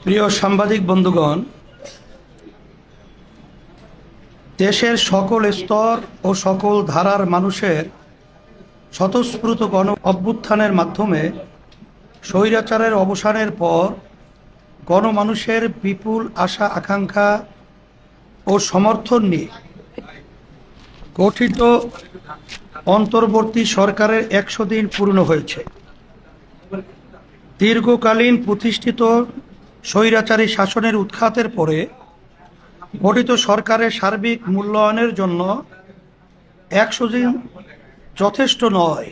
প্রিয় সাংবাদিক বন্ধুগণ, দেশের সকল স্তর ও সকল ধারার মানুষের স্বতঃস্ফূর্ত গণ অভ্যুত্থানের মাধ্যমে স্বৈরাচারের অবসানের পর গণমানুষের বিপুল আশা আকাঙ্ক্ষা ও সমর্থন নিয়ে গঠিত অন্তর্বর্তী সরকারের ১০০ দিন পূর্ণ হয়েছে। দীর্ঘকালীন প্রতিষ্ঠিত স্বৈরাচারী শাসনের উৎখাতের পরে গঠিত সরকারের সার্বিক মূল্যায়নের জন্য ১০০ দিন যথেষ্ট নয়,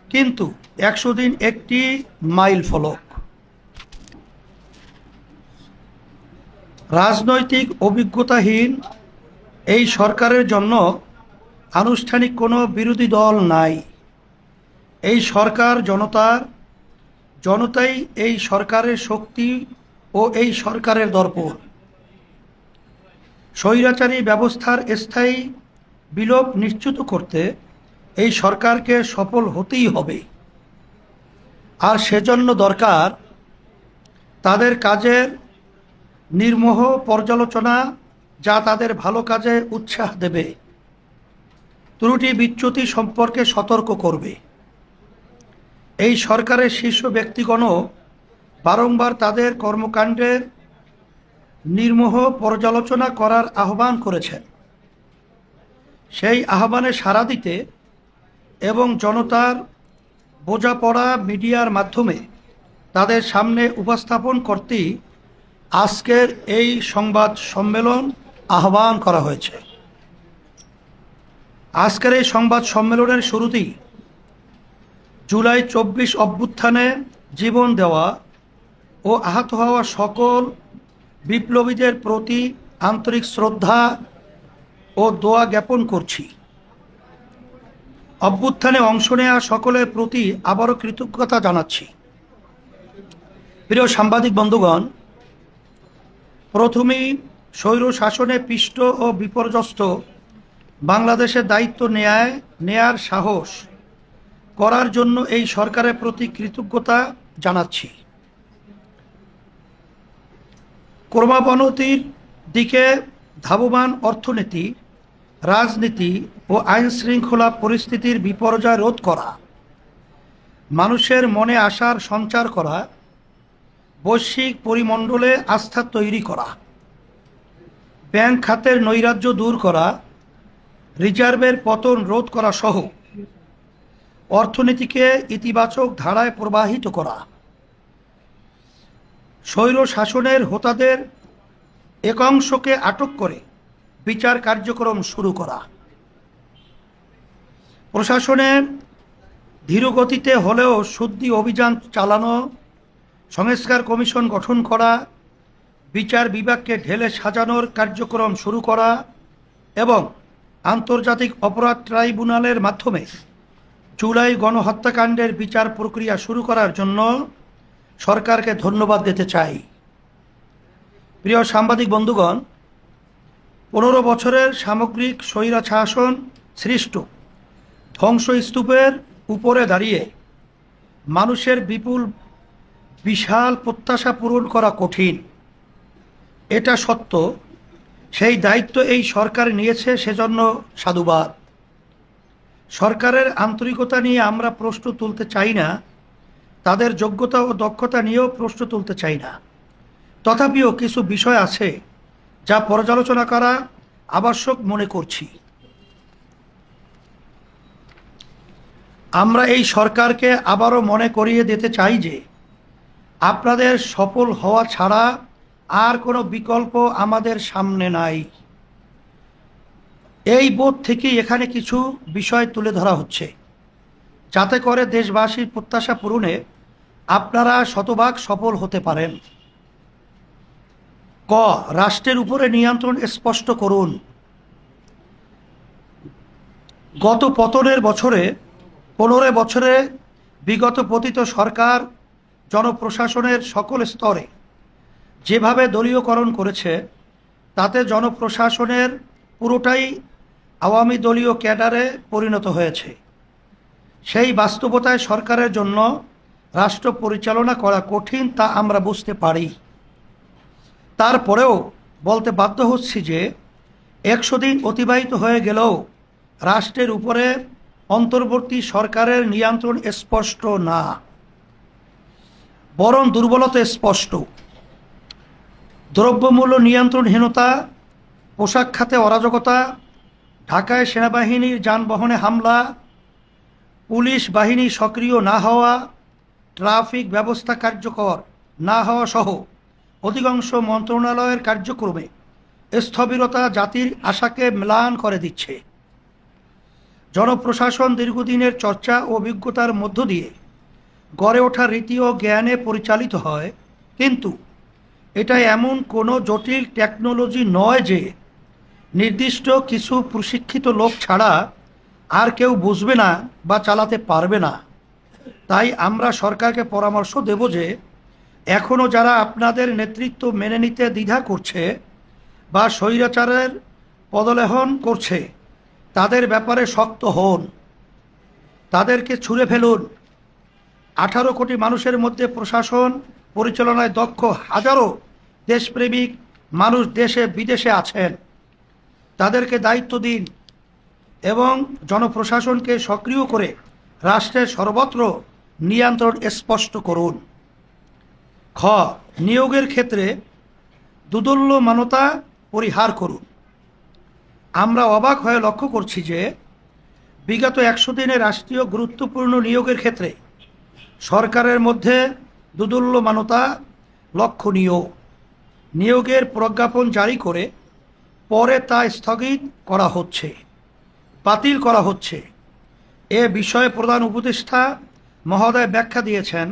কিন্তু ১০০ দিন একটি মাইল ফলক। রাজনৈতিক অভিজ্ঞতাহীন এই সরকারের জন্য আনুষ্ঠানিক কোনো বিরোধী দল নাই। এই সরকার জনতাই এই সরকারের শক্তি ও এই সরকারের দর্পণ। স্বৈরাচারী ব্যবস্থার স্থায়ী বিলোপ নিশ্চিত করতে এই সরকারকে সফল হতেই হবে, আর সেজন্য দরকার তাদের কাজের নির্মোহ পর্যালোচনা, যা তাদের ভালো কাজে উৎসাহ দেবে, ত্রুটি বিচ্যুতি সম্পর্কে সতর্ক করবে। এই সরকারের শীর্ষ ব্যক্তিগণও বারংবার তাদের কর্মকাণ্ডের নির্মোহ পর্যালোচনা করার আহ্বান করেছেন। সেই আহ্বানে সাড়া দিতে এবং জনতার বোঝাপড়া মিডিয়ার মাধ্যমে তাদের সামনে উপস্থাপন করতেই আজকের এই সংবাদ সম্মেলন আহ্বান করা হয়েছে। আজকের এই সংবাদ সম্মেলনের শুরুতেই জুলাই ২৪ অভ্যুত্থানে জীবন দেওয়া ও আহত হওয়া সকল বিপ্লবীদের প্রতি আন্তরিক শ্রদ্ধা ও দোয়া জ্ঞাপন করছি। অভ্যুত্থানে অংশ নেওয়া সকলের প্রতি আবারও কৃতজ্ঞতা জানাচ্ছি। প্রিয় সাংবাদিক বন্ধুগণ, প্রথমেই স্বৈর শাসনে পিষ্ট ও বিপর্যস্ত বাংলাদেশের দায়িত্ব নেয়ার সাহস করার জন্য এই সরকারের প্রতি কৃতজ্ঞতা জানাচ্ছি। ক্রমাবনতির দিকে ধাবমান অর্থনীতি, রাজনীতি ও আইন শৃঙ্খলা পরিস্থিতির বিপর্যয় রোধ করা, মানুষের মনে আশার সঞ্চার করা, বৈশ্বিক পরিমণ্ডলে আস্থা তৈরি করা, ব্যাংক খাতের নৈরাজ্য দূর করা, রিজার্ভের পতন রোধ করা সহ অর্থনীতিকে ইতিবাচক ধারায় প্রবাহিত করা, স্বৈর শাসনের হোতাদের একাংশকে আটক করে বিচার কার্যক্রম শুরু করা, প্রশাসনে ধীরগতিতে হলেও শুদ্ধি অভিযান চালানো, সংস্কার কমিশন গঠন করা, বিচার বিভাগকে ঢেলে সাজানোর কার্যক্রম শুরু করা এবং আন্তর্জাতিক অপরাধ ট্রাইব্যুনালের মাধ্যমে জুলাই গণহত্যাকাণ্ডের বিচার প্রক্রিয়া শুরু করার জন্য সরকারকে ধন্যবাদ দিতে চাই। প্রিয় সাংবাদিক বন্ধুগণ, ১৫ বছরের সামগ্রিক স্বৈরাচার শাসন সৃষ্ট ধ্বংসস্তূপের উপরে দাঁড়িয়ে মানুষের বিশাল প্রত্যাশা পূরণ করা কঠিন, এটা সত্য। সেই দায়িত্ব এই সরকার নিয়েছে, সেজন্য সাধুবাদ। সরকারের আন্তরিকতা নিয়ে আমরা প্রশ্ন তুলতে চাই না, তাদের যোগ্যতা ও দক্ষতা নিয়েও প্রশ্ন তুলতে চাই না। তথাপিও কিছু বিষয় আছে যা পর্যালোচনা করা আবশ্যক মনে করছি। আমরা এই সরকারকে আবারও মনে করিয়ে দিতে চাই যে আপনাদের সফল হওয়া ছাড়া আর কোনো বিকল্প আমাদের সামনে নাই। এই বোধ থেকে এখানে কিছু বিষয় তুলে ধরা হচ্ছে, যাতে করে দেশবাসীর প্রত্যাশা পূরণে আপনারা শতভাগ সফল হতে পারেন। ক, রাষ্ট্রের উপরে নিয়ন্ত্রণ স্পষ্ট করুন। গত 15 বছরে বিগত পতিত সরকার জনপ্রশাসনের সকল স্তরে যেভাবে দলীয়করণ করেছে, তাতে জনপ্রশাসনের পুরোটাই আওয়ামী দলীয় ক্যাডারে পরিণত হয়েছে। সেই বাস্তবতায় সরকারের জন্য রাষ্ট্র পরিচালনা করা কঠিন, তা আমরা বুঝতে পারি। তারপরেও বলতে বাধ্য হচ্ছি যে 100 দিন অতিবাহিত হয়ে গেলেও রাষ্ট্রের উপরে অন্তর্বর্তী সরকারের নিয়ন্ত্রণ স্পষ্ট না, বরং দুর্বলতা স্পষ্ট। দ্রব্যমূল্য নিয়ন্ত্রণহীনতা, পোশাক খাতে অরাজকতা, ঢাকায় সেনাবাহিনীর যানবাহনে হামলা, পুলিশ বাহিনী সক্রিয় না হওয়া, ট্রাফিক ব্যবস্থা কার্যকর না হওয়া সহ অধিকাংশ মন্ত্রণালয়ের কার্যক্রমে স্থবিরতা জাতির আশাকে ম্লান করে দিচ্ছে। জনপ্রশাসন দীর্ঘদিনের চর্চা ও অভিজ্ঞতার মধ্য দিয়ে গড়ে ওঠা রীতি ও জ্ঞানে পরিচালিত হয়, কিন্তু এটা এমন কোনো জটিল টেকনোলজি নয় যে নির্দিষ্ট কিছু প্রশিক্ষিত লোক ছাড়া আর কেউ বুঝবে না বা চালাতে পারবে না। তাই আমরা সরকারকে পরামর্শ দেব যে এখনও যারা আপনাদের নেতৃত্ব মেনে নিতে দ্বিধা করছে বা স্বৈরাচারের পদলেহন করছে, তাদের ব্যাপারে শক্ত হন, তাদেরকে ছুঁড়ে ফেলুন। 18 কোটি মানুষের মধ্যে প্রশাসন পরিচালনায় দক্ষ হাজারো দেশপ্রেমিক মানুষ দেশে বিদেশে আছেন। তাদেরকে দায়িত্ব দিন এবং জনপ্রশাসনকে সক্রিয় করে রাষ্ট্রের সর্বত্র নিয়ন্ত্রণ স্পষ্ট করুন। খ, নিয়োগের ক্ষেত্রে দুদুল্যমানতা পরিহার করুন। আমরা অবাক হয়ে লক্ষ্য করছি যে বিগত 100 দিনে রাষ্ট্রীয় গুরুত্বপূর্ণ নিয়োগের ক্ষেত্রে সরকারের মধ্যে দুদুল্যমানতা লক্ষণীয়। নিয়োগের প্রজ্ঞাপন জারি করে পরে তা স্থগিত করা হচ্ছে, বাতিল করা হচ্ছে। এ বিষয়ে প্রধান উপদেষ্টা মহোদয় ব্যাখ্যা দিয়েছেন,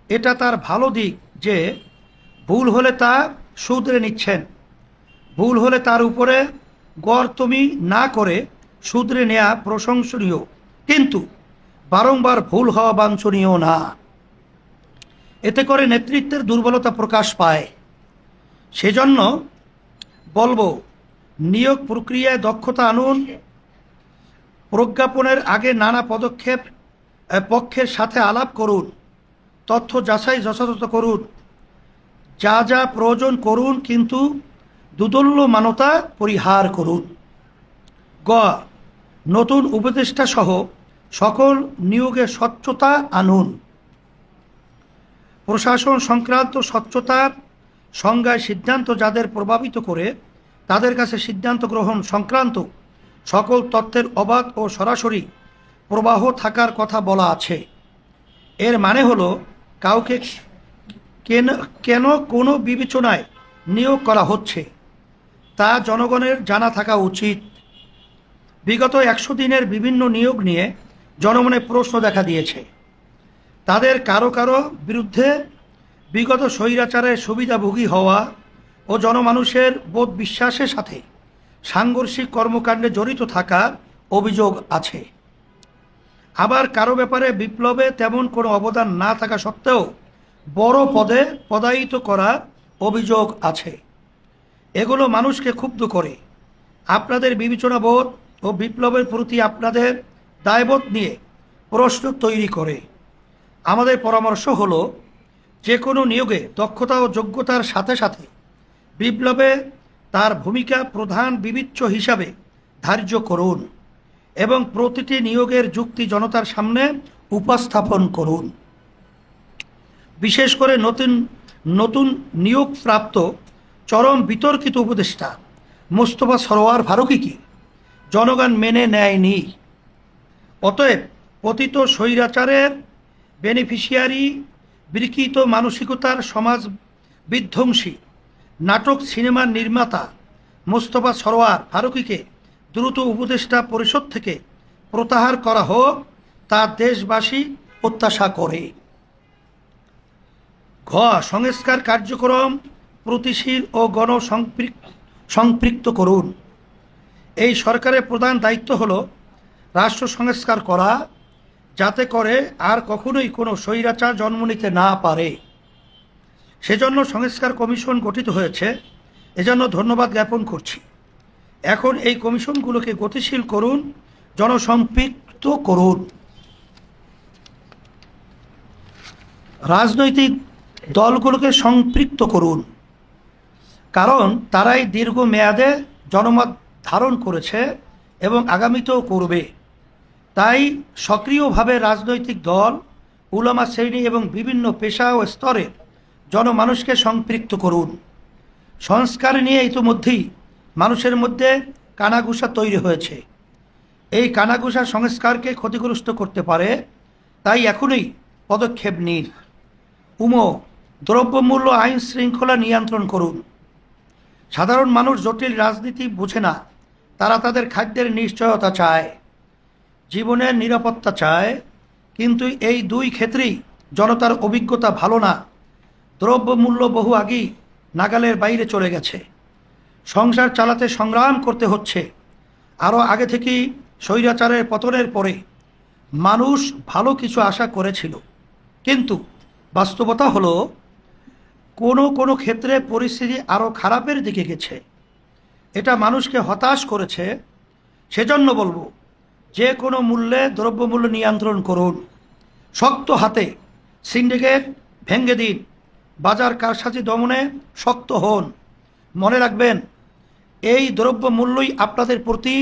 এটা তার ভালো দিক যে ভুল হলে তা শুধরে নিচ্ছেন। ভুল হলে তার উপরে গড়তমি না করে শুধরে নেওয়া প্রশংসনীয়, কিন্তু বারংবার ভুল হওয়া বাঞ্ছনীয় না। এতে করে নেতৃত্বের দুর্বলতা প্রকাশ পায়। সেজন্য বলবো, নিয়োগ প্রক্রিয়ায় দক্ষতা আনুন। প্রজ্ঞাপনের আগে নানা পক্ষের সাথে আলাপ করুন, তথ্য যাচাই যথাযথ করুন, যা যা প্রয়োজন করুন, কিন্তু দুদুল্যমানতা পরিহার করুন। গ, নতুন উপদেষ্টা সহ সকল নিয়োগে স্বচ্ছতা আনুন। প্রশাসন সংক্রান্ত স্বচ্ছতার সংজ্ঞায় সিদ্ধান্ত যাদের প্রভাবিত করে তাদের কাছে সিদ্ধান্ত গ্রহণ সংক্রান্ত সকল তথ্যের অবাধ ও সরাসরি প্রবাহ থাকার কথা বলা আছে। এর মানে হলো কাউকে কেন কোনো বিবেচনায় নিয়োগ করা হচ্ছে তা জনগণের জানা থাকা উচিত। বিগত 100 দিনের বিভিন্ন নিয়োগ নিয়ে জনমনে প্রশ্ন দেখা দিয়েছে। তাদের কারো কারো বিরুদ্ধে বিগত স্বৈরাচারের সুবিধাভোগী হওয়া ও জনমানুষের বোধ বিশ্বাসের সাথে সাংঘর্ষিক কর্মকাণ্ডে জড়িত থাকার অভিযোগ আছে। আবার কারো ব্যাপারে বিপ্লবে তেমন কোনো অবদান না থাকা সত্ত্বেও বড় পদে পদায়িত করার অভিযোগ আছে। এগুলো মানুষকে ক্ষুব্ধ করে, আপনাদের বিবেচনাবোধ ও বিপ্লবের প্রতি আপনাদের দায়বোধ নিয়ে প্রশ্ন তৈরি করে। আমাদের পরামর্শ হলো, যে কোনো নিয়োগে দক্ষতা ও যোগ্যতার সাথে সাথে বিপ্লবে তার ভূমিকা প্রধান বিবেচ্য হিসাবে ধার্য করুন এবং প্রতিটি নিয়োগের যুক্তি জনতার সামনে উপস্থাপন করুন। বিশেষ করে নতুন নিয়োগপ্রাপ্ত চরম বিতর্কিত উপদেষ্টা মোস্তফা সরোয়ার ফারুকীকে জনগণ মেনে নেয়নি। অতএব পতিত স্বৈরাচারের বেনিফিশিয়ারি, বিকৃত মানসিকতার সমাজ বিধ্বংসী নাটক সিনেমার নির্মাতা মোস্তফা সরোয়ার ফারুকীকে দ্রুত উপদেষ্টা পরিষদ থেকে প্রত্যাহার করা হোক, তা দেশবাসী প্রত্যাশা করে। ঘ, সংস্কার কার্যক্রম প্রতিশীল ও সম্পৃক্ত করুন। এই সরকারের প্রধান দায়িত্ব হলো রাষ্ট্র সংস্কার করা, যাতে করে আর কখনোই কোনো স্বৈরাচার জন্ম নিতে না পারে। সেজন্য সংস্কার কমিশন গঠিত হয়েছে, এজন্য ধন্যবাদ জ্ঞাপন করছি। এখন এই কমিশনগুলোকে গতিশীল করুন, জনসম্পৃক্ত করুন। রাজনৈতিক দলগুলোকে সম্পৃক্ত করুন। কারণ তারাই দীর্ঘ মেয়াদে জনমত ধারণ করেছে এবং আগামীতেও করবে। তাই সক্রিয়ভাবে রাজনৈতিক দল, উলামা শ্রেণী এবং বিভিন্ন পেশা ও স্তরের জনমানুষকে সম্পৃক্ত করুন। সংস্কার নিয়ে ইতিমধ্যেই মানুষের মধ্যে কানাঘুষা তৈরি হয়েছে। এই কানাঘুষা সংস্কারকে ক্ষতিগ্রস্ত করতে পারে, তাই এখনই পদক্ষেপ নিন। দ্রব্যমূল্য আইন শৃঙ্খলা নিয়ন্ত্রণ করুন। সাধারণ মানুষ জটিল রাজনীতি বোঝে না, তারা তাদের খাদ্যের নিশ্চয়তা চায়, জীবনের নিরাপত্তা চায়, কিন্তু এই দুই ক্ষেত্রেই জনতার অভিজ্ঞতা ভালো না। দ্রব্যমূল্য বহু আগেই নাগালের বাইরে চলে গেছে। সংসার চালাতে সংগ্রাম করতে হচ্ছে। আরও আগে থেকেই স্বৈরাচারের পতনের পরে মানুষ ভালো কিছু আশা করেছিল, কিন্তু বাস্তবতা হলো কোনো ক্ষেত্রে পরিস্থিতি আরও খারাপের দিকে গেছে। এটা মানুষকে হতাশ করেছে। সেজন্য বলবো, যে কোনো মূল্যে দ্রব্যমূল্য নিয়ন্ত্রণ করুন। শক্ত হাতে সিন্ডিকেট ভেঙে দিন। বাজার কারসাজি দমনে শক্ত হন। মনে রাখবেন, এই দ্রব্যমূল্যই আপনাদের প্রতি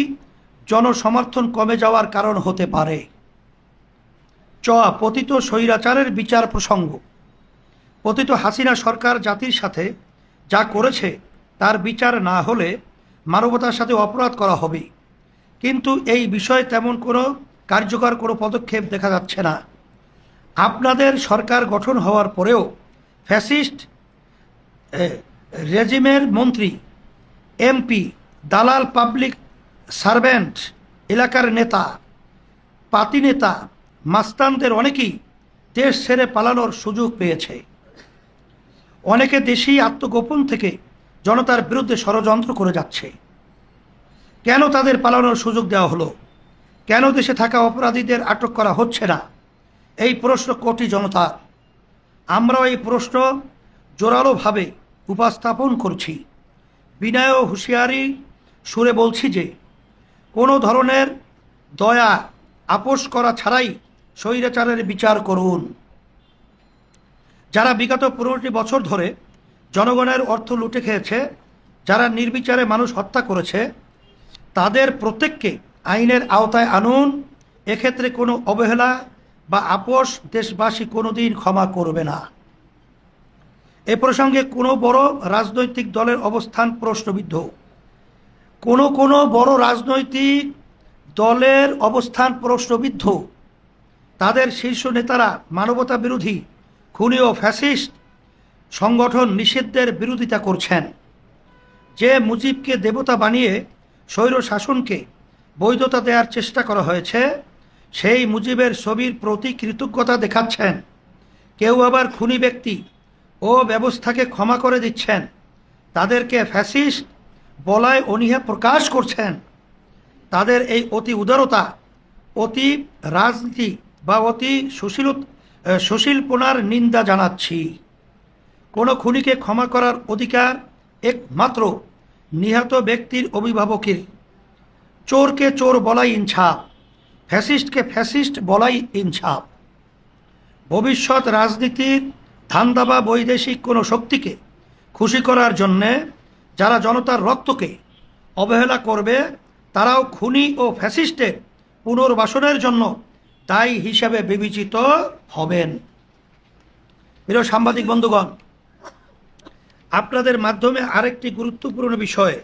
জনসমর্থন কমে যাওয়ার কারণ হতে পারে। পতিত স্বৈরাচারের বিচার প্রসঙ্গ। পতিত হাসিনা সরকার জাতির সাথে যা করেছে তার বিচার না হলে মানবতার সাথে অপরাধ করা হবে, কিন্তু এই বিষয়ে তেমন কোনো কার্যকর কোনো পদক্ষেপ দেখা যাচ্ছে না। আপনাদের সরকার গঠন হওয়ার পরেও ফ্যাসিস্ট রেজিমের মন্ত্রী, এমপি, দালাল, পাবলিক সার্ভেন্ট, এলাকার নেতা, পাতি নেতা, মাস্তানদের অনেকেই দেশ ছেড়ে পালানোর সুযোগ পেয়েছে। অনেকে দেশেই আত্মগোপন থেকে জনতার বিরুদ্ধে ষড়যন্ত্র করে যাচ্ছে। কেন তাদের পালানোর সুযোগ দেওয়া হলো? কেন দেশে থাকা অপরাধীদের আটক করা হচ্ছে না? এই প্রশ্ন কোটি জনতার। আমরাও এই প্রশ্ন জোরালোভাবে উপস্থাপন করছি। বিনয় ও হুঁশিয়ারি সুরে বলছি যে কোনো ধরনের দয়া আপোষ করা ছাড়াই স্বৈরাচারের বিচার করুন। যারা বিগত 15টি বছর ধরে জনগণের অর্থ লুটে খেয়েছে, যারা নির্বিচারে মানুষ হত্যা করেছে, তাদের প্রত্যেককে আইনের আওতায় আনুন। এক্ষেত্রে কোনো অবহেলা বা আপোষ দেশবাসী কোনোদিন ক্ষমা করবে না। এ প্রসঙ্গে কোনো বড় রাজনৈতিক দলের অবস্থান প্রশ্নবিদ্ধ। কোনো বড় রাজনৈতিক দলের অবস্থান প্রশ্নবিদ্ধ। তাদের শীর্ষ নেতারা মানবতা বিরোধী, খুনি ও ফ্যাসিস্ট সংগঠন নিষিদ্ধের বিরোধিতা করছেন। যে মুজিবকে দেবতা বানিয়ে স্বৈর শাসনকে বৈধতা দেওয়ার চেষ্টা করা হয়েছে, সেই মুজিবের ছবির প্রতি কৃতজ্ঞতা দেখাচ্ছেন। কেউ আবার খুনি ব্যক্তি ও ব্যবস্থাকে ক্ষমা করে দিচ্ছেন, তাদেরকে ফ্যাসিস্ট বলায় অনীহা প্রকাশ করছেন। তাদের এই অতি উদারতা, অতি রাজনীতি বা অতি সুশীলপনার নিন্দা জানাচ্ছি। কোনো খুনিকে ক্ষমা করার অধিকার একমাত্র নিহত ব্যক্তির অভিভাবকের। চোরকে চোর বলাই ইনসাফ, ফ্যাসিস্টকে ফ্যাসিস্ট বলাই ইনসাফ। ভবিষ্যৎ রাজনীতির ধান্দা বা বৈদেশিক কোনো শক্তিকে খুশি করার জন্যে যারা জনতার রক্তকে অবহেলা করবে, তারাও খুনি ও ফ্যাসিস্টের পুনর্বাসনের জন্য দায়ী হিসাবে বিবেচিত হবেন। প্রিয় সাংবাদিক বন্ধুগণ, আপনাদের মাধ্যমে আরেকটি গুরুত্বপূর্ণ বিষয়ে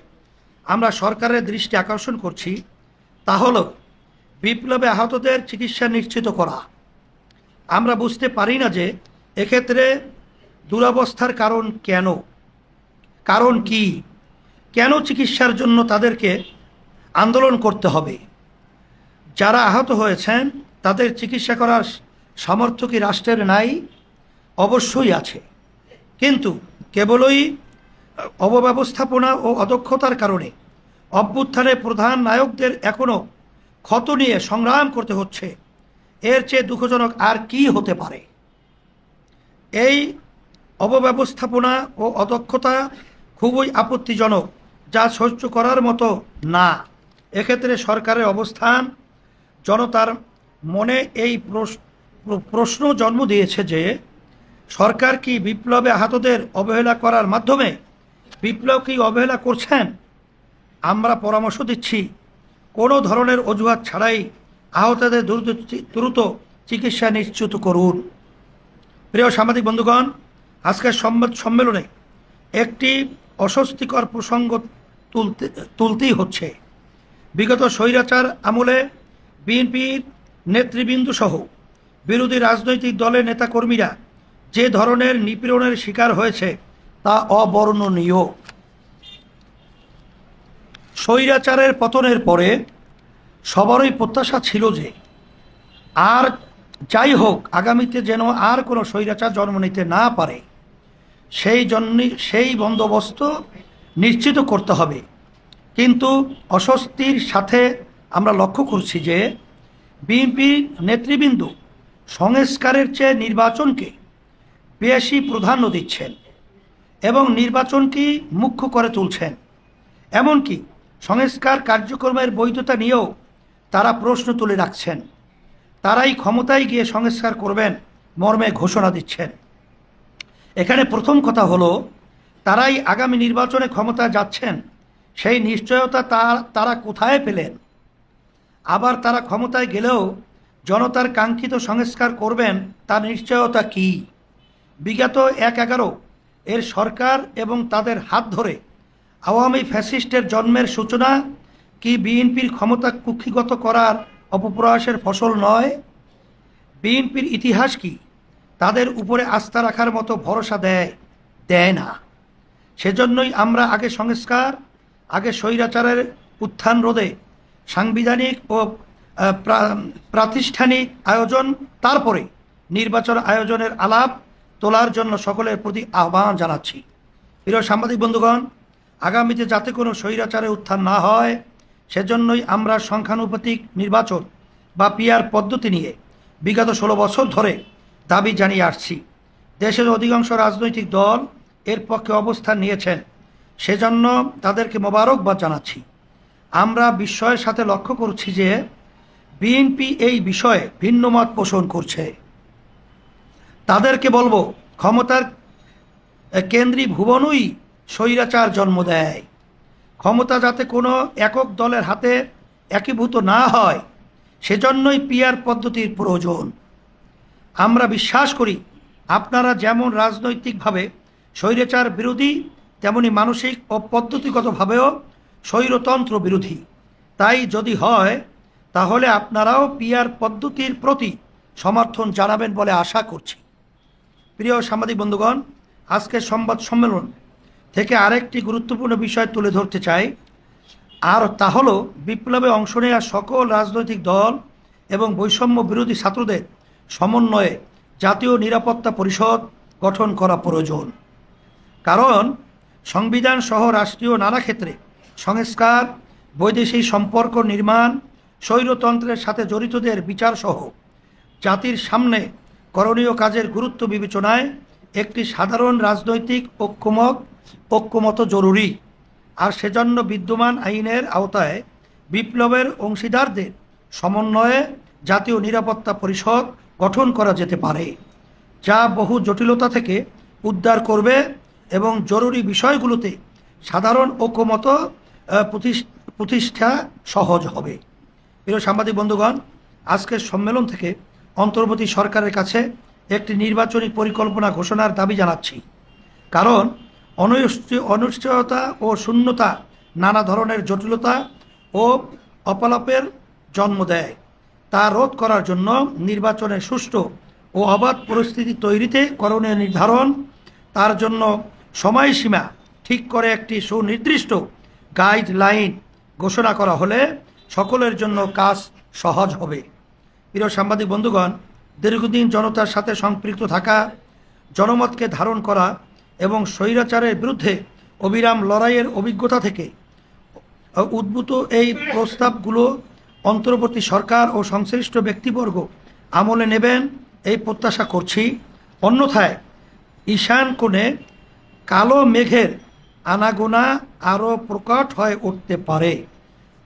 আমরা সরকারের দৃষ্টি আকর্ষণ করছি, তা হল বিপ্লবে আহতদের চিকিৎসা নিশ্চিত করা। আমরা বুঝতে পারি না যে এক্ষেত্রে দুরবস্থার কারণ কি, কেন চিকিৎসার জন্য তাদেরকে আন্দোলন করতে হবে। যারা আহত হয়েছেন তাদের চিকিৎসা করার সামর্থ্য কি রাষ্ট্রের নাই? অবশ্যই আছে, কিন্তু কেবলই অবব্যবস্থাপনা ও অদক্ষতার কারণে অভ্যুত্থানের প্রধান নায়কদের এখনও ক্ষত নিয়ে সংগ্রাম করতে হচ্ছে। এর চেয়ে দুঃখজনক আর কি হতে পারে? এই অবব্যবস্থাপনা ও অদক্ষতা খুবই আপত্তিজনক, যা সহ্য করার মতো না। এক্ষেত্রে সরকারের অবস্থান জনতার মনে এই প্রশ্ন জন্ম দিয়েছে যে সরকার কি বিপ্লবে আহতদের অবহেলা করার মাধ্যমে বিপ্লবকেই অবহেলা করছেন? আমরা পরামর্শ দিচ্ছি, কোনো ধরনের অজুহাত ছাড়াই আহতদের দ্রুত চিকিৎসা নিশ্চিত করুন। প্রিয় সাংবাদিক বন্ধুগণ, আজকের সংবাদ সম্মেলনে একটি অস্বস্তিকর প্রসঙ্গ তুলতেই হচ্ছে। বিগত স্বৈরাচার আমলে বিএনপির নেতৃবৃন্দ সহ বিরোধী রাজনৈতিক দলের নেতাকর্মীরা যে ধরনের নিপীড়নের শিকার হয়েছে তা অবর্ণনীয়। স্বৈরাচারের পতনের পরে সবারই প্রত্যাশা ছিল যে আর যাই হোক আগামীতে যেন আর কোনো স্বৈরাচার জন্ম নিতে না পারে, সেই বন্দোবস্ত নিশ্চিত করতে হবে। কিন্তু অস্বস্তির সাথে আমরা লক্ষ্য করছি যে বিএনপি নেতৃবৃন্দ সংস্কারের চেয়ে নির্বাচনকে বেশি প্রাধান্য দিচ্ছেন এবং নির্বাচনকে মুখ্য করে তুলছেন। এমনকি সংস্কার কার্যক্রমের বৈধতা নিয়েও তারা প্রশ্ন তুলে রাখছেন। তারাই ক্ষমতায় গিয়ে সংস্কার করবেন মর্মে ঘোষণা দিচ্ছেন। এখানে প্রথম কথা হলো, তারাই আগামী নির্বাচনে ক্ষমতা যাচ্ছেন, সেই নিশ্চয়তা তারা কোথায় পেলেন? আবার তারা ক্ষমতায় গেলেও জনতার কাঙ্ক্ষিত সংস্কার করবেন তার নিশ্চয়তা কি? বিগত ১/১১ এর সরকার এবং তাদের হাত ধরে আওয়ামী ফ্যাসিস্টের জন্মের সূচনা কি বিএনপির ক্ষমতা কুক্ষিগত করার অপপ্রয়াসের ফসল নয়? বিএনপির ইতিহাস কি তাদের উপরে আস্থা রাখার মতো ভরসা দেয় না? সেজন্যই আমরা আগে সংস্কার, আগে স্বৈরাচারের উত্থান রোধে সাংবিধানিক ও প্রাতিষ্ঠানিক আয়োজন, তারপরে নির্বাচন আয়োজনের আলাপ তোলার জন্য সকলের প্রতি আহ্বান জানাচ্ছি। প্রিয় সাংবাদিক বন্ধুগণ, আগামীতে যাতে কোনো স্বৈরাচারের উত্থান না হয় সেজন্যই আমরা সংখ্যানুপাতিক নির্বাচন বা পিআর পদ্ধতি নিয়ে বিগত ১৬ বছর ধরে দাবি জানিয়ে আসছি। দেশের অধিকাংশ রাজনৈতিক দল এর পক্ষে অবস্থান নিয়েছেন, সেজন্য তাদেরকে মোবারকবাদ জানাচ্ছি। আমরা বিস্ময়ের সাথে লক্ষ্য করছি যে বিএনপি এই বিষয়ে ভিন্ন মত পোষণ করছে। তাদেরকে বলবো, ক্ষমতার কেন্দ্রী ভুবনই স্বৈরাচার জন্ম দেয়। ক্ষমতা যাতে কোনো একক দলের হাতে একীভূত না হয় সেজন্যই পিআর পদ্ধতির প্রয়োজন। আমরা বিশ্বাস করি আপনারা যেমন রাজনৈতিকভাবে স্বৈরাচার বিরোধী, তেমনি মানসিক ও পদ্ধতিগতভাবেও স্বৈরতন্ত্র বিরোধী। তাই যদি হয় তাহলে আপনারাও পিআর পদ্ধতির প্রতি সমর্থন জানাবেন বলে আশা করছি। প্রিয় সাংবাদিক বন্ধুগণ, আজকের সংবাদ সম্মেলন থেকে আরেকটি গুরুত্বপূর্ণ বিষয় তুলে ধরতে চাই, আর তা হলো বিপ্লবে অংশ নেওয়া সকল রাজনৈতিক দল এবং বৈষম্য বিরোধী ছাত্রদের সমন্বয়ে জাতীয় নিরাপত্তা পরিষদ গঠন করা প্রয়োজন। কারণ সংবিধান সহ রাষ্ট্রীয় নানা ক্ষেত্রে সংস্কার, বৈদেশিক সম্পর্ক নির্মাণ, স্বৈরতন্ত্রের সাথে জড়িতদের বিচার সহ জাতির সামনে করণীয় কাজের গুরুত্ব বিবেচনায় একটি সাধারণ রাজনৈতিক ঐক্যমত জরুরি। আর সেজন্য বিদ্যমান আইনের আওতায় বিপ্লবের অংশীদারদের সমন্বয়ে জাতীয় নিরাপত্তা পরিষদ গঠন করা যেতে পারে, যা বহু জটিলতা থেকে উদ্ধার করবে এবং জরুরি বিষয়গুলোতে সাধারণ ঐক্যমত প্রতিষ্ঠা সহজ হবে। প্রিয় সাংবাদিক বন্ধুগণ, আজকের সম্মেলন থেকে অন্তর্বর্তী সরকারের কাছে একটি নির্বাচনী পরিকল্পনা ঘোষণার দাবি জানাচ্ছি। কারণ অনিশ্চয়তা ও শূন্যতা নানা ধরনের জটিলতা ও অপলাপের জন্ম দেয়। তা রোধ করার জন্য নির্বাচনের সুষ্ঠু ও অবাধ পরিস্থিতি তৈরিতে করণীয় নির্ধারণ, তার জন্য সময়সীমা ঠিক করে একটি সুনির্দিষ্ট গাইডলাইন ঘোষণা করা হলে সকলের জন্য কাজ সহজ হবে। প্রিয় সাংবাদিক বন্ধুগণ, দীর্ঘদিন জনতার সাথে সম্পৃক্ত থাকা, জনমতকে ধারণ করা এবং স্বৈরাচারের বিরুদ্ধে অবিরাম লড়াইয়ের অভিজ্ঞতা থেকে উদ্ভূত এই প্রস্তাবগুলো অন্তর্বর্তী সরকার ও সংশ্লিষ্ট ব্যক্তিবর্গ আমলে নেবেন এই প্রত্যাশা করছি। অন্যথায় ঈশান কোণে কালো মেঘের আনাগোনা আরও প্রকট হয়ে উঠতে পারে।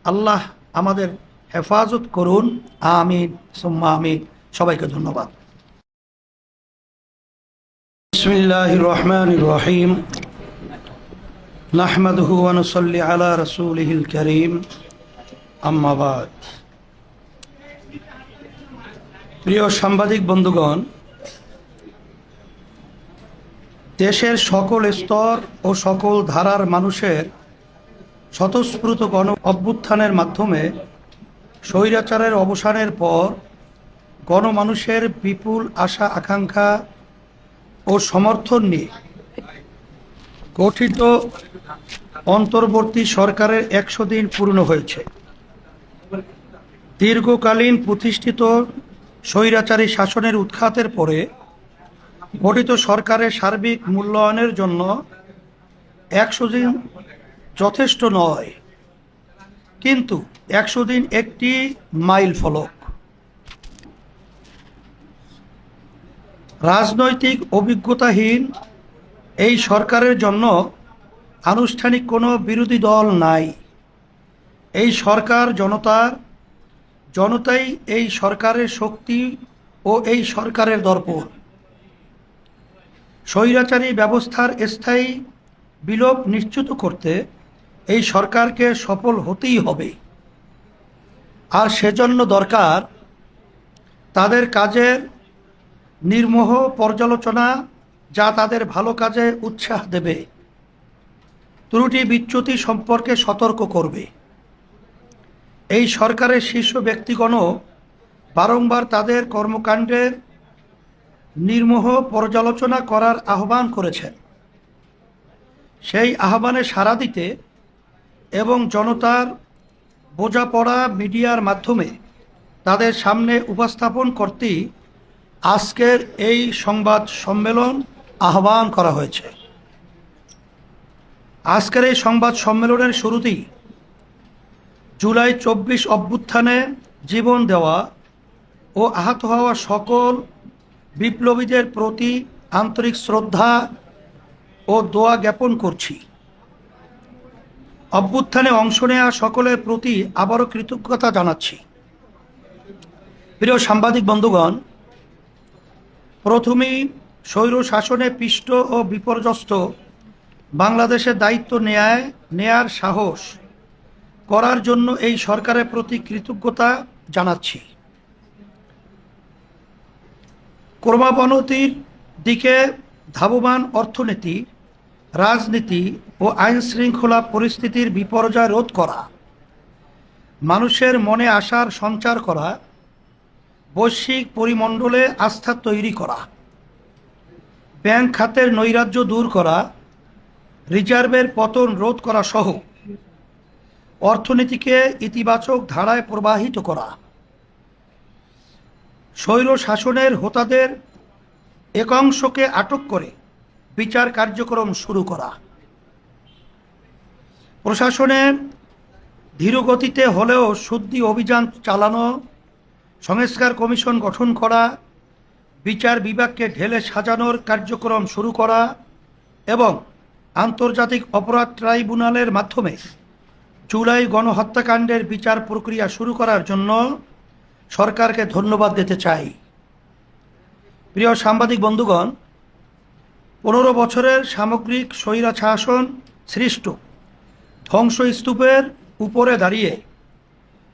আল্লাহ আমাদের হেফাজত করুন, আমিন সুম্মা আমিন। সবাইকে ধন্যবাদ। বিসমিল্লাহির রহমানির রহিম। নাহমাদুহু ওয়া নুসাল্লি আলা রাসূলিহিল কারীম, আম্মা বাদ। প্রিয় সাংবাদিক বন্ধুগণ, দেশের সকল স্তর ও সকল ধারার মানুষের স্বতঃস্ফূর্ত গণ অভ্যুত্থানের মাধ্যমে স্বৈরাচারের অবসানের পর গণমানুষের বিপুল আশা আকাঙ্ক্ষা ও সমর্থন নিয়ে গঠিত অন্তর্বর্তী সরকারের ১০০ দিন পূর্ণ হয়েছে। দীর্ঘকালীন প্রতিষ্ঠিত স্বৈরাচারী শাসনের উৎখাতের পরে গঠিত সরকারের সার্বিক মূল্যায়নের জন্য ১০০ দিন যথেষ্ট নয়, কিন্তু ১০০ দিন একটি মাইল ফলক। রাজনৈতিক অভিজ্ঞতাহীন এই সরকারের জন্য আনুষ্ঠানিক কোনো বিরোধী দল নাই। এই সরকার জনতার, জনতাই এই সরকারের শক্তি ও এই সরকারের দর্পণ। স্বৈরাচারী ব্যবস্থার স্থায়ী বিলোপ নিশ্চিত করতে এই সরকারকে সফল হতেই হবে, আর সেজন্য দরকার তাদের কাজের নির্মোহ পর্যালোচনা, যা তাদের ভালো কাজে উৎসাহ দেবে, ত্রুটি বিচ্যুতি সম্পর্কে সতর্ক করবে। এই সরকারের শীর্ষ ব্যক্তিগণও বারংবার তাদের কর্মকাণ্ডের নির্মোহ পর্যালোচনা করার আহ্বান করেছেন। সেই আহ্বানে সাড়া দিতে এবং জনতার বোঝাপড়া মিডিয়ার মাধ্যমে তাদের সামনে উপস্থাপন করতেই আজকের এই সংবাদ সম্মেলন আহ্বান করা হয়েছে। আজকের এই সংবাদ সম্মেলনের শুরুতেই জুলাই ২৪ অভ্যুত্থানে জীবন দেওয়া ও আহত হওয়া সকল বিপ্লবীদের প্রতি আন্তরিক শ্রদ্ধা ও দোয়া জ্ঞাপন করছি। অভ্যুত্থানে অংশ নেওয়া সকলের প্রতি আবারও কৃতজ্ঞতা জানাচ্ছি। প্রিয় সাংবাদিক বন্ধুগণ, প্রথমেই স্বৈর শাসনে পিষ্ট ও বিপর্যস্ত বাংলাদেশের দায়িত্ব নেয়ার সাহস করার জন্য এই সরকারের প্রতি কৃতজ্ঞতা জানাচ্ছি। ক্রমাবনতির দিকে ধাবমান অর্থনীতি, রাজনীতি ও আইন শৃঙ্খলা পরিস্থিতির বিপর্যয় রোধ করা, মানুষের মনে আশার সঞ্চার করা, বৈশ্বিক পরিমণ্ডলে আস্থা তৈরি করা, ব্যাংক খাতের নৈরাজ্য দূর করা, রিজার্ভের পতন রোধ করা সহ অর্থনীতিকে ইতিবাচক ধারায় প্রবাহিত করা, স্বৈর শাসনের হোতাদের একাংশকে আটক করে বিচার কার্যক্রম শুরু করা, প্রশাসনে ধীরগতিতে হলেও শুদ্ধি অভিযান চালানো, সংস্কার কমিশন গঠন করা, বিচার বিভাগকে ঢেলে সাজানোর কার্যক্রম শুরু করা এবং আন্তর্জাতিক অপরাধ ট্রাইব্যুনালের মাধ্যমে জুলাই গণহত্যাকাণ্ডের বিচার প্রক্রিয়া শুরু করার জন্য সরকারকে ধন্যবাদ দিতে চাই। প্রিয় সাংবাদিক বন্ধুগণ, ১৫ বছরের সামগ্রিক স্বৈরা শাসন সৃষ্ট ধ্বংসস্তূপের উপরে দাঁড়িয়ে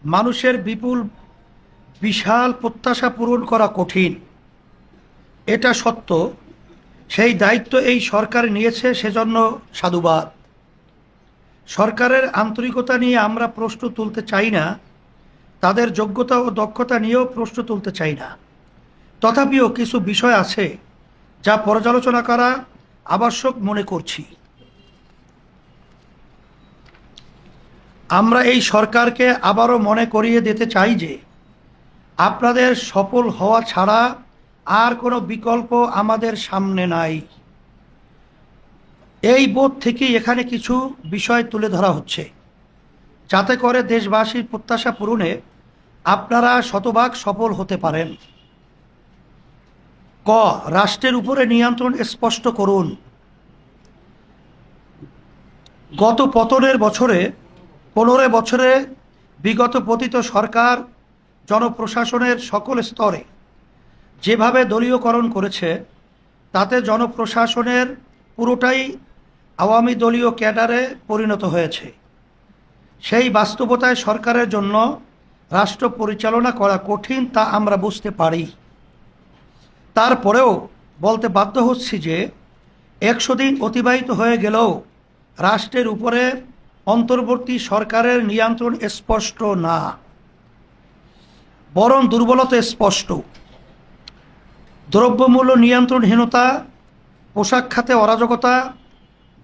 মানুষের বিশাল প্রত্যাশা পূরণ করা কঠিন, এটা সত্য। সেই দায়িত্ব এই সরকার নিয়েছে, সেজন্য সাধুবাদ। সরকারের আন্তরিকতা নিয়ে আমরা প্রশ্ন তুলতে চাই না, তাদের যোগ্যতা ও দক্ষতা নিয়েও প্রশ্ন তুলতে চাই না। তথাপিও কিছু বিষয় আছে যা পর্যালোচনা করা আবশ্যক মনে করছি। আমরা এই সরকারকে আবারও মনে করিয়ে দিতে চাই যে আপনাদের সফল হওয়া ছাড়া আর কোনো বিকল্প আমাদের সামনে নাই। এই বোধ থেকেই এখানে কিছু বিষয় তুলে ধরা হচ্ছে, যাতে করে দেশবাসীর প্রত্যাশা পূরণে আপনারা শতভাগ সফল হতে পারেন। ক, রাষ্ট্রের উপরে নিয়ন্ত্রণ স্পষ্ট করুন। গত পতনের বছরে 15 বছরে বিগত পতিত সরকার জনপ্রশাসনের সকল স্তরে যেভাবে দলীয়করণ করেছে, তাতে জনপ্রশাসনের পুরোটাই আওয়ামী দলীয় ক্যাডারে পরিণত হয়েছে। সেই বাস্তবতায় সরকারের জন্য রাষ্ট্র পরিচালনা করা কঠিন, তা আমরা বুঝতে পারি। তারপরেও বলতে বাধ্য হচ্ছি যে 100 দিন অতিবাহিত হয়ে গেলেও রাষ্ট্রের উপরে অন্তর্বর্তী সরকারের নিয়ন্ত্রণ স্পষ্ট না, বরং দুর্বলতা স্পষ্ট। দ্রব্যমূল্য নিয়ন্ত্রণহীনতা, পোশাক খাতে অরাজকতা,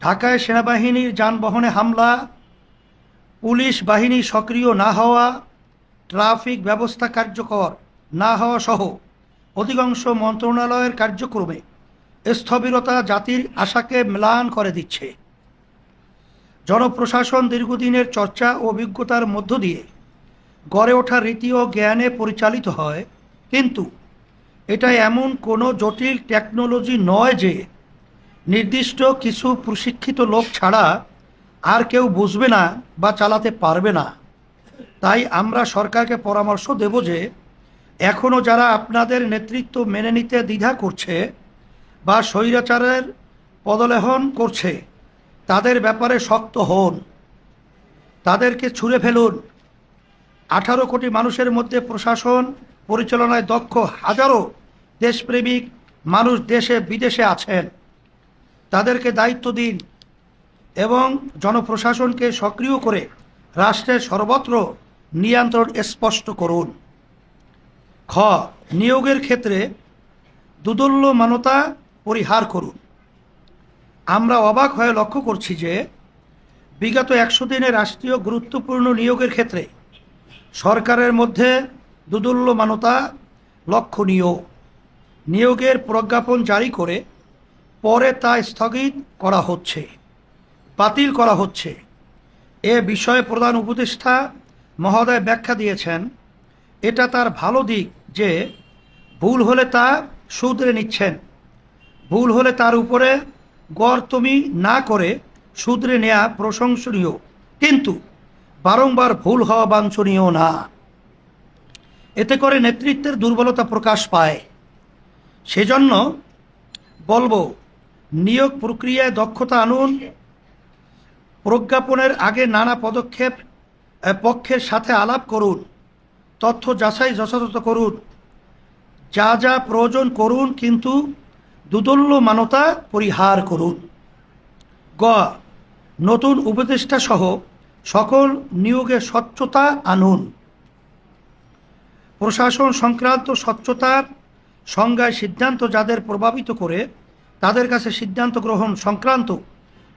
ঢাকায় সেনাবাহিনীর যানবাহনে হামলা, পুলিশ বাহিনী সক্রিয় না হওয়া, ট্রাফিক ব্যবস্থা কার্যকর না হওয়া সহ অধিকাংশ মন্ত্রণালয়ের কার্যক্রমে স্থবিরতা জাতির আশাকে ম্লান করে দিচ্ছে। জনপ্রশাসন দীর্ঘদিনের চর্চা ও অভিজ্ঞতার মধ্য দিয়ে গড়ে ওঠা রীতি ও জ্ঞানে পরিচালিত হয়, কিন্তু এটা এমন কোনো জটিল টেকনোলজি নয় যে নির্দিষ্ট কিছু প্রশিক্ষিত লোক ছাড়া আর কেউ বুঝবে না বা চালাতে পারবে না। তাই আমরা সরকারকে পরামর্শ দেব যে এখনও যারা আপনাদের নেতৃত্ব মেনে নিতে দ্বিধা করছে বা স্বৈরাচারের পদলেহন করছে, তাদের ব্যাপারে শক্ত হন, তাদেরকে ছুঁড়ে ফেলুন। 18 কোটি মানুষের মধ্যে প্রশাসন পরিচালনায় দক্ষ হাজারো দেশপ্রেমিক মানুষ দেশে বিদেশে আছেন। তাদেরকে দায়িত্ব দিন এবং জনপ্রশাসনকে সক্রিয় করে রাষ্ট্রের সর্বত্র নিয়ন্ত্রণ স্পষ্ট করুন। খ, নিয়োগের ক্ষেত্রে দুদুল্যমানতা পরিহার করুন। আমরা অবাক হয়ে লক্ষ্য করছি যে বিগত 100 দিনে রাষ্ট্রীয় গুরুত্বপূর্ণ নিয়োগের ক্ষেত্রে সরকারের মধ্যে দুদুল্যমানতা লক্ষণীয়। নিয়োগের প্রজ্ঞাপন জারি করে পরে তা স্থগিত করা হচ্ছে, বাতিল করা হচ্ছে। এ বিষয়ে প্রধান উপদেষ্টা মহোদয় ব্যাখ্যা দিয়েছেন, এটা তার ভালো দিক যে ভুল হলে তা শুধরে নিচ্ছেন। ভুল হলে তার উপরে গড়তমি না করে শুধরে নেওয়া প্রশংসনীয়, কিন্তু বারংবার ভুল হওয়া বাঞ্ছনীয় না। এতে করে নেতৃত্বের দুর্বলতা প্রকাশ পায়। সেজন্য বলবো, নিয়োগ প্রক্রিয়ায় দক্ষতা আনুন। প্রজ্ঞাপনের আগে নানা পক্ষের সাথে আলাপ করুন, তথ্য যাচাই যথাযথ করুন, যা যা প্রয়োজন করুন, কিন্তু দুদুল্যমানতা পরিহার করুন। গ, নতুন উপদেষ্টা সহ সকল নিয়োগে স্বচ্ছতা আনুন। প্রশাসন সংক্রান্ত স্বচ্ছতার সংজ্ঞায় সিদ্ধান্ত যাদের প্রভাবিত করে তাদের কাছে সিদ্ধান্ত গ্রহণ সংক্রান্ত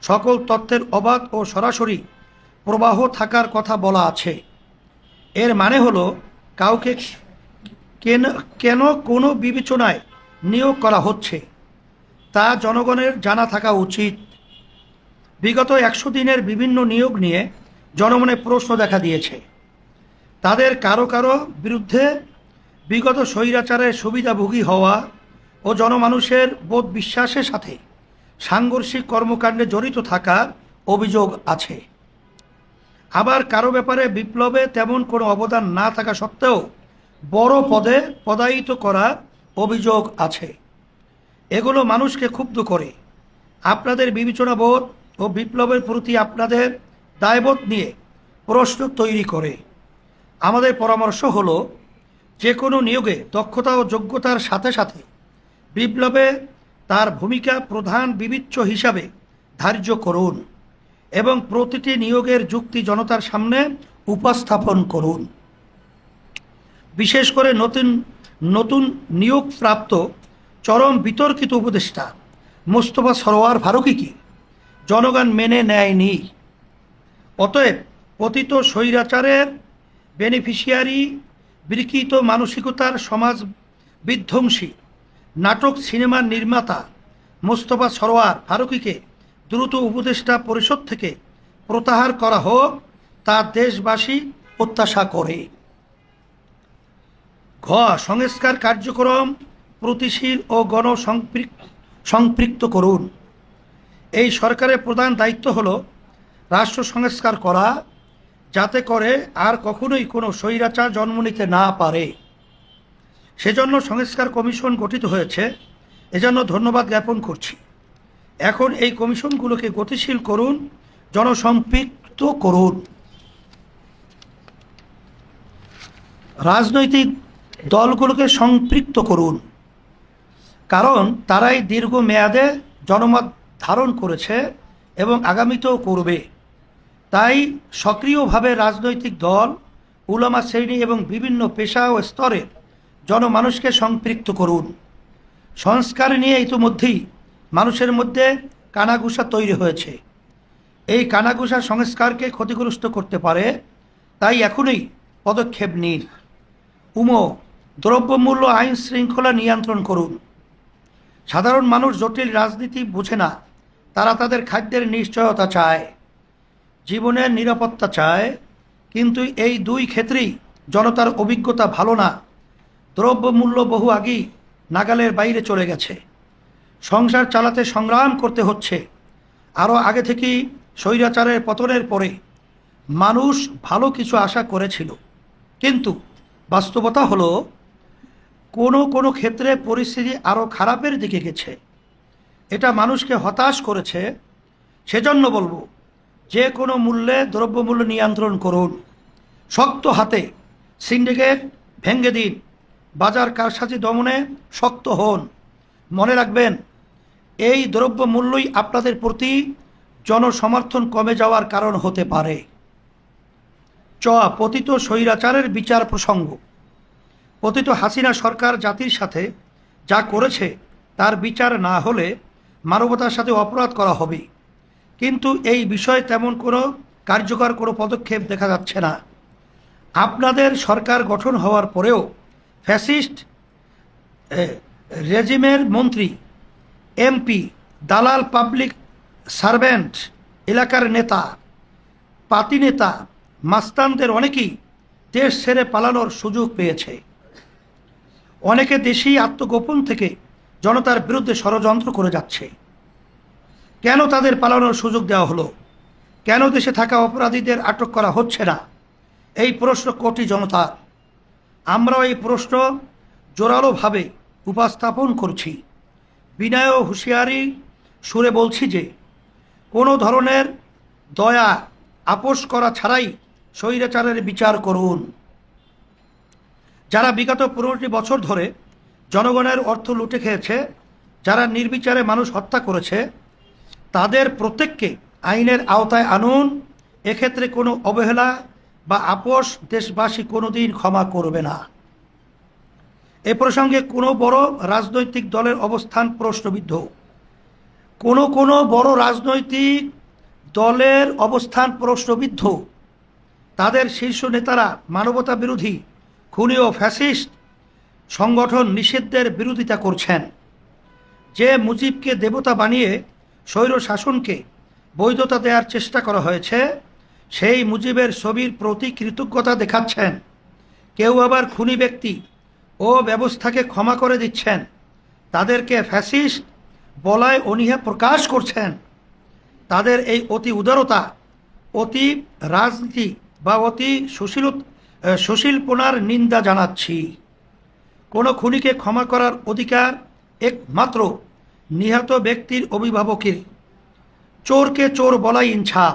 সকল তথ্যের অবাধ ও সরাসরি প্রবাহ থাকার কথা বলা আছে। এর মানে হলো কাউকে কেন কোনো বিবেচনায় নিয়োগ করা হচ্ছে তা জনগণের জানা থাকা উচিত। বিগত 100 দিনের বিভিন্ন নিয়োগ নিয়ে জনমনে প্রশ্ন দেখা দিয়েছে। তাদের কারো কারো বিরুদ্ধে বিগত স্বৈরাচারের সুবিধাভোগী হওয়া ও জনমানুষের বোধ বিশ্বাসের সাথে সাংঘর্ষিক কর্মকাণ্ডে জড়িত থাকার অভিযোগ আছে। আবার কারো ব্যাপারে বিপ্লবে তেমন কোনো অবদান না থাকা সত্ত্বেও বড় পদে পদায়িত করার অভিযোগ আছে। এগুলো মানুষকে ক্ষুব্ধ করে। আপনাদের বিবেচনাবোধ ও বিপ্লবের প্রতি আপনাদের দায়বোধ নিয়ে প্রশ্ন তৈরি করে। আমাদের পরামর্শ হলো, যে কোনো নিয়োগে দক্ষতা ও যোগ্যতার সাথে সাথে বিপ্লবে তার ভূমিকা প্রধান বিবেচ্য হিসাবে ধার্য করুন এবং প্রতিটি নিয়োগের যুক্তি জনতার সামনে উপস্থাপন করুন। বিশেষ করে নতুন নিয়োগপ্রাপ্ত চরম বিতর্কিত উপদেষ্টা মোস্তফা সরোয়ার ফারুকীকে জনগণ মেনে নেয়নি। অতএব পতিত স্বৈরাচারের বেনিফিশিয়ারি, বিকৃত মানসিকতার সমাজ বিধ্বংসী নাটক সিনেমার নির্মাতা মোস্তফা সরোয়ার ফারুকীকে দ্রুত উপদেষ্টা পরিষদ থেকে প্রত্যাহার করা হোক, তা দেশবাসী প্রত্যাশা করে। ঘ, সংস্কার কার্যক্রম প্রতিশীল ও সম্পৃক্ত করুন। এই সরকারের প্রধান দায়িত্ব হলো রাষ্ট্র সংস্কার করা, যাতে করে আর কখনোই কোনো স্বৈরাচার জন্ম নিতে না পারে। সেজন্য সংস্কার কমিশন গঠিত হয়েছে, এজন্য ধন্যবাদ জ্ঞাপন করছি। এখন এই কমিশনগুলোকে গতিশীল করুন, জনসম্পৃক্ত করুন। রাজনৈতিক দলগুলোকে সম্পৃক্ত করুন, কারণ তারাই দীর্ঘ মেয়াদে জনমত ধারণ করেছে এবং আগামীতেও করবে। তাই সক্রিয়ভাবে রাজনৈতিক দল, উলামা শ্রেণী এবং বিভিন্ন পেশা ও স্তরের জনমানুষকে সম্পৃক্ত করুন। সংস্কার নিয়ে ইতিমধ্যেই মানুষের মধ্যে কানাঘুষা তৈরি হয়েছে। এই কানাঘুষা সংস্কারকে ক্ষতিগ্রস্ত করতে পারে, তাই এখনই পদক্ষেপ নিন। দ্রব্যমূল্য আইন শৃঙ্খলা নিয়ন্ত্রণ করুন। সাধারণ মানুষ জটিল রাজনীতি বোঝে না, তারা তাদের খাদ্যের নিশ্চয়তা চায়, জীবনের নিরাপত্তা চায়, কিন্তু এই দুই ক্ষেত্রেই জনতার অভিজ্ঞতা ভালো না। দ্রব্যমূল্য বহু আগেই নাগালের বাইরে চলে গেছে। সংসার চালাতে সংগ্রাম করতে হচ্ছে। আরও আগে থেকেই স্বৈরাচারের পতনের পরে মানুষ ভালো কিছু আশা করেছিল, কিন্তু বাস্তবতা হলো কোনো ক্ষেত্রে পরিস্থিতি আরও খারাপের দিকে গেছে। এটা মানুষকে হতাশ করেছে। সেজন্য বলবো, যে কোনো মূল্যে দ্রব্যমূল্য নিয়ন্ত্রণ করুন। শক্ত হাতে সিন্ডিকেট ভেঙে দিন। বাজার কারসাজি দমনে শক্ত হন। মনে রাখবেন, এই দ্রব্যমূল্যই আপনাদের প্রতি জনসমর্থন কমে যাওয়ার কারণ হতে পারে। পতিত স্বৈরাচারের বিচার প্রসঙ্গ। পতিত হাসিনা সরকার জাতির সাথে যা করেছে তার বিচার না হলে মানবতার সাথে অপরাধ করা হবে, কিন্তু এই বিষয়ে তেমন কোনো কার্যকর কোনো পদক্ষেপ দেখা যাচ্ছে না। আপনাদের সরকার গঠন হওয়ার পরেও ফ্যাসিস্ট রেজিমের মন্ত্রী, এমপি, দালাল, পাবলিক সার্ভেন্ট, এলাকার নেতা, পাতি নেতা, মাস্তানদের অনেকেই দেশ ছেড়ে পালানোর সুযোগ পেয়েছে। অনেকে দেশেই আত্মগোপন থেকে জনতার বিরুদ্ধে ষড়যন্ত্র করে যাচ্ছে। কেন তাদের পালানোর সুযোগ দেওয়া হলো? কেন দেশে থাকা অপরাধীদের আটক করা হচ্ছে না? এই প্রশ্ন কোটি জনতার। আমরাও এই প্রশ্ন জোরালোভাবে উপস্থাপন করছি। বিনয় ও হুঁশিয়ারি সুরে বলছি যে, কোনো ধরনের দয়া আপোষ করা ছাড়াই স্বৈরাচারের বিচার করুন। যারা বিগত 15টি বছর ধরে জনগণের অর্থ লুটে খেয়েছে, যারা নির্বিচারে মানুষ হত্যা করেছে, তাদের প্রত্যেককে আইনের আওতায় আনুন। এক্ষেত্রে কোনো অবহেলা বা আপোষ দেশবাসী কোনোদিন ক্ষমা করবে না। এ প্রসঙ্গে কোনো বড় রাজনৈতিক দলের অবস্থান প্রশ্নবিদ্ধ। কোনো বড় রাজনৈতিক দলের অবস্থান প্রশ্নবিদ্ধ। তাদের শীর্ষ নেতারা মানবতা বিরোধী, খুনি ও ফ্যাসিস্ট সংগঠন নিষিদ্ধের বিরোধিতা করছেন। যে মুজিবকে দেবতা বানিয়ে স্বৈর শাসনকে বৈধতা দেওয়ার চেষ্টা করা হয়েছে, সেই মুজিবের ছবির প্রতি কৃতজ্ঞতা দেখাচ্ছেন। কেউ আবার খুনি ব্যক্তি ও ব্যবস্থাকে ক্ষমা করে দিচ্ছেন। তাদেরকে ফ্যাসিস্ট বলায় অনীহা প্রকাশ করছেন। তাদের এই অতি উদারতা, অতি রাজনীতি বা অতি সুশীলপনার নিন্দা জানাচ্ছি। কোনো খুনিকে ক্ষমা করার অধিকার একমাত্র নিহত ব্যক্তির অভিভাবকের। চোরকে চোর বলাই ইনসাফ,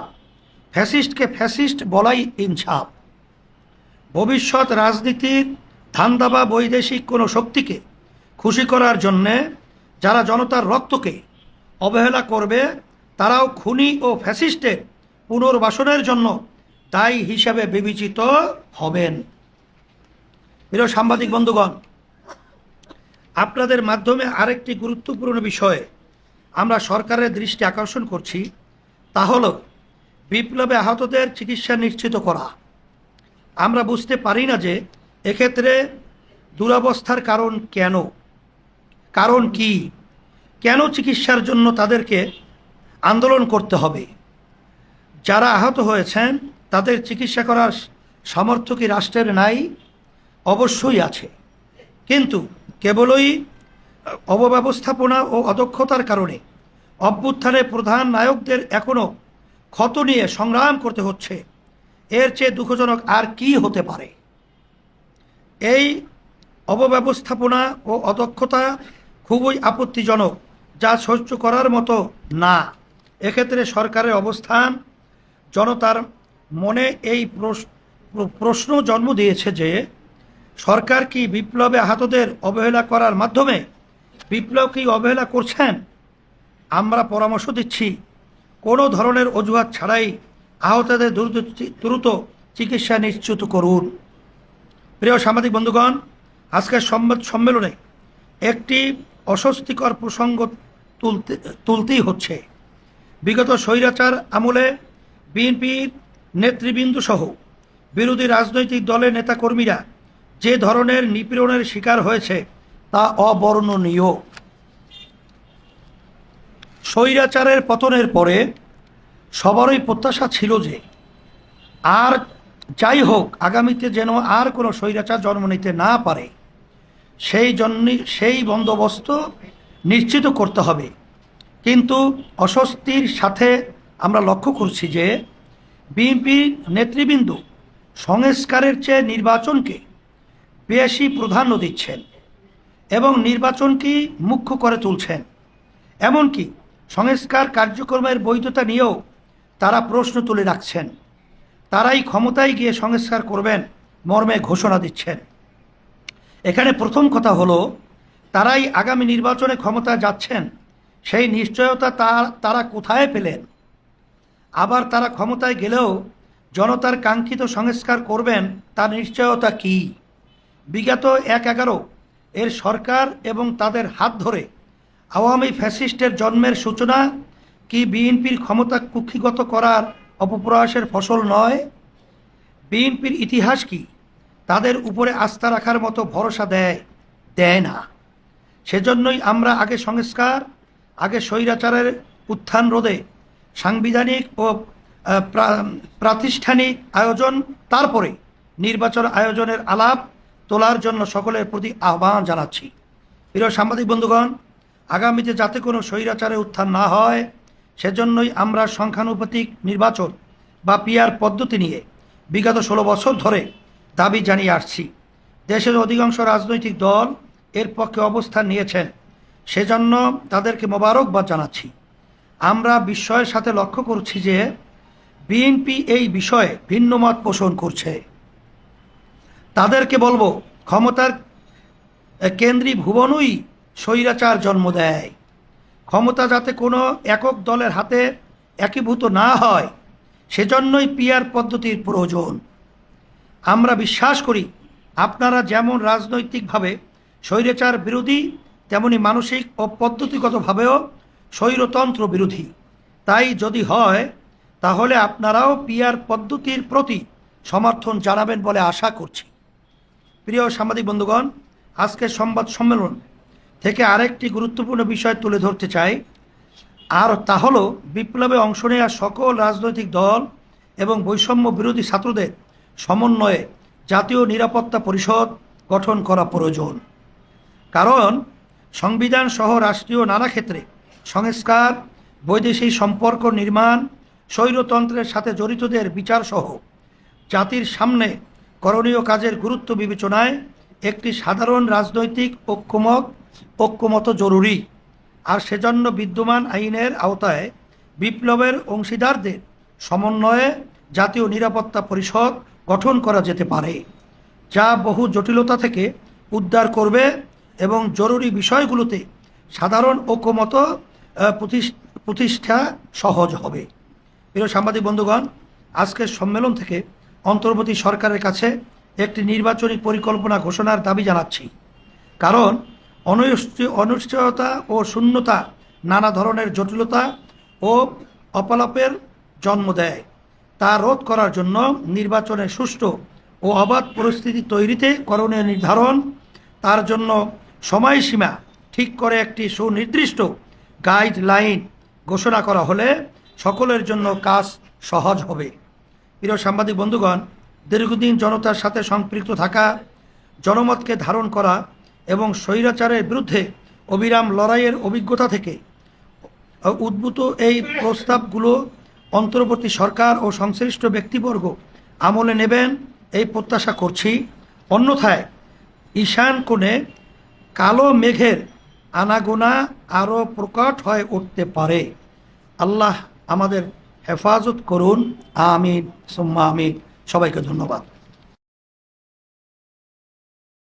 ফ্যাসিস্টকে ফ্যাসিস্ট বলাই ইনসাফ। ভবিষ্যৎ রাজনীতির ধান্দা বা বৈদেশিক কোনো শক্তিকে খুশি করার জন্যে যারা জনতার রক্তকে অবহেলা করবে, তারাও খুনি ও ফ্যাসিস্টের পুনর্বাসনের জন্য দায়ী হিসাবে বিবেচিত হবেন। প্রিয় সাংবাদিক বন্ধুগণ, আপনাদের মাধ্যমে আরেকটি গুরুত্বপূর্ণ বিষয়ে আমরা সরকারের দৃষ্টি আকর্ষণ করছি, তা হল বিপ্লবে আহতদের চিকিৎসা নিশ্চিত করা। আমরা বুঝতে পারি না যে এক্ষেত্রে দুরবস্থার কারণ কি? কেন চিকিৎসার জন্য তাদেরকে আন্দোলন করতে হবে? যারা আহত হয়েছেন তাদের চিকিৎসা করার সামর্থ্য কি রাষ্ট্রের নাই? অবশ্যই আছে, কিন্তু কেবলই অবব্যবস্থাপনা ও অদক্ষতার কারণে অভ্যুত্থানের প্রধান নায়কদের এখনও ক্ষত নিয়ে সংগ্রাম করতে হচ্ছে। এর চেয়ে দুঃখজনক আর কি হতে পারে? এই অবব্যবস্থাপনা ও অদক্ষতা খুবই আপত্তিজনক, যা সহ্য করার মতো না। এক্ষেত্রে সরকারের অবস্থান জনতার মনে এই প্রশ্ন জন্ম দিয়েছে যে সরকার কি বিপ্লবে আহতদের অবহেলা করার মাধ্যমে বিপ্লবকেই অবহেলা করছেন? আমরা পরামর্শ দিচ্ছি কোনো ধরনের অজুহাত ছাড়াই আহতদের দ্রুত চিকিৎসা নিশ্চিত করুন। প্রিয় সাংবাদিক বন্ধুগণ, আজকের সংবাদ সম্মেলনে একটি অস্বস্তিকর প্রসঙ্গ তুলতেই হচ্ছে। বিগত স্বৈরাচার আমলে বিএনপির নেতৃবৃন্দ সহ বিরোধী রাজনৈতিক দলের নেতাকর্মীরা যে ধরনের নিপীড়নের শিকার হয়েছে তা অবর্ণনীয়। স্বৈরাচারের পতনের পরে সবারই প্রত্যাশা ছিল যে আর যাই হোক আগামীতে যেন আর কোনো স্বৈরাচার জন্ম নিতে না পারে, সেই বন্দোবস্ত নিশ্চিত করতে হবে। কিন্তু অস্বস্তির সাথে আমরা লক্ষ্য করছি যে বিএনপি নেতৃবৃন্দ সংস্কারের চেয়ে নির্বাচনকে বেশি প্রাধান্য দিচ্ছেন এবং নির্বাচনকে মুখ্য করে তুলছেন। এমনকি সংস্কার কার্যক্রমের বৈধতা নিয়েও তারা প্রশ্ন তুলে রাখছেন। তারাই ক্ষমতায় গিয়ে সংস্কার করবেন মর্মে ঘোষণা দিচ্ছেন। এখানে প্রথম কথা হলো, তারাই আগামী নির্বাচনে ক্ষমতা যাচ্ছেন, সেই নিশ্চয়তা তারা কোথায় পেলেন? আবার তারা ক্ষমতায় গেলেও জনতার কাঙ্ক্ষিত সংস্কার করবেন তার নিশ্চয়তা কি? বিগত ১/১১ এর সরকার এবং তাদের হাত ধরে আওয়ামী ফ্যাসিস্টের জন্মের সূচনা কি বিএনপির ক্ষমতা কুক্ষিগত করার অপপ্রয়াসের ফসল নয়? বিএনপির ইতিহাস কি তাদের উপরে আস্থা রাখার মতো ভরসা দেয় না? সেজন্যই আমরা আগে সংস্কার, আগে স্বৈরাচারের উত্থান রোধে সাংবিধানিক ও প্রাতিষ্ঠানিক আয়োজন, তারপরে নির্বাচন আয়োজনের আলাপ তোলার জন্য সকলের প্রতি আহ্বান জানাচ্ছি। প্রিয় সাংবাদিক বন্ধুগণ, আগামীতে যাতে কোনো স্বৈরাচারের উত্থান না হয় সেজন্যই আমরা সংখ্যানুপাতিক নির্বাচন বা পিআর পদ্ধতি নিয়ে বিগত 16 বছর ধরে দাবি জানিয়ে আসছি। দেশের অধিকাংশ রাজনৈতিক দল এর পক্ষে অবস্থান নিয়েছেন, সেজন্য তাদেরকে মোবারকবাদ জানাচ্ছি। আমরা বিস্ময়ের সাথে লক্ষ্য করছি যে বিএনপি এই বিষয়ে ভিন্ন মত পোষণ করছে। তাদেরকে বলবো, ক্ষমতার কেন্দ্রীয় ভুবনই স্বৈরাচার জন্ম দেয়। ক্ষমতা যাতে কোনো একক দলের হাতে একীভূত না হয় সেজন্যই পিআর পদ্ধতির প্রয়োজন। আমরা বিশ্বাস করি আপনারা যেমন রাজনৈতিকভাবে স্বৈরাচার বিরোধী, তেমনি মানসিক ও পদ্ধতিগতভাবেও স্বৈরতন্ত্র বিরোধী। তাই যদি হয় তাহলে আপনারাও পিআর পদ্ধতির প্রতি সমর্থন জানাবেন বলে আশা করছি। প্রিয় সাংবাদিক বন্ধুগণ, আজকের সংবাদ সম্মেলন থেকে আরেকটি গুরুত্বপূর্ণ বিষয় তুলে ধরতে চাই, আর তা হলো বিপ্লবে অংশ নেওয়া সকল রাজনৈতিক দল এবং বৈষম্য বিরোধী ছাত্রদের সমন্বয়ে জাতীয় নিরাপত্তা পরিষদ গঠন করা প্রয়োজন। কারণ সংবিধান সহ রাষ্ট্রীয় নানা ক্ষেত্রে সংস্কার, বৈদেশিক সম্পর্ক নির্মাণ, স্বৈরতন্ত্রের সাথে জড়িতদের বিচার সহ জাতির সামনে করণীয় কাজের গুরুত্ব বিবেচনায় একটি সাধারণ রাজনৈতিক ঐক্যমত জরুরি। আর সেজন্য বিদ্যমান আইনের আওতায় বিপ্লবের অংশীদারদের সমন্বয়ে জাতীয় নিরাপত্তা পরিষদ গঠন করা যেতে পারে, যা বহু জটিলতা থেকে উদ্ধার করবে এবং জরুরি বিষয়গুলোতে সাধারণ ঐক্যমত প্রতিষ্ঠা সহজ হবে। প্রিয় সাংবাদিক বন্ধুগণ, আজকের সম্মেলন থেকে অন্তর্বর্তী সরকারের কাছে একটি নির্বাচনী পরিকল্পনা ঘোষণার দাবি জানাচ্ছি। কারণ অনিশ্চয়তা ও শূন্যতা নানা ধরনের জটিলতা ও অপলাপের জন্ম দেয়। তা রোধ করার জন্য নির্বাচনের সুষ্ঠু ও অবাধ পরিস্থিতি তৈরিতে করণীয় নির্ধারণ, তার জন্য সময়সীমা ঠিক করে একটি সুনির্দিষ্ট গাইডলাইন ঘোষণা করা হলে সকলের জন্য কাজ সহজ হবে। প্রিয় সাংবাদিক বন্ধুগণ, দীর্ঘদিন জনতার সাথে সম্পৃক্ত থাকা, জনমতকে ধারণ করা এবং স্বৈরাচারের বিরুদ্ধে অবিরাম লড়াইয়ের অভিজ্ঞতা থেকে উদ্ভূত এই প্রস্তাবগুলো অন্তর্বর্তী সরকার ও সংশ্লিষ্ট ব্যক্তিবর্গ আমলে নেবেন এই প্রত্যাশা করছি। অন্যথায় ঈশান কোণে কালো মেঘের আনাগোনা আরও প্রকট হয়ে উঠতে পারে। আল্লাহ আমাদের হেফাজত করুন। আমিন সুম্মা আমিন। সবাইকে ধন্যবাদ।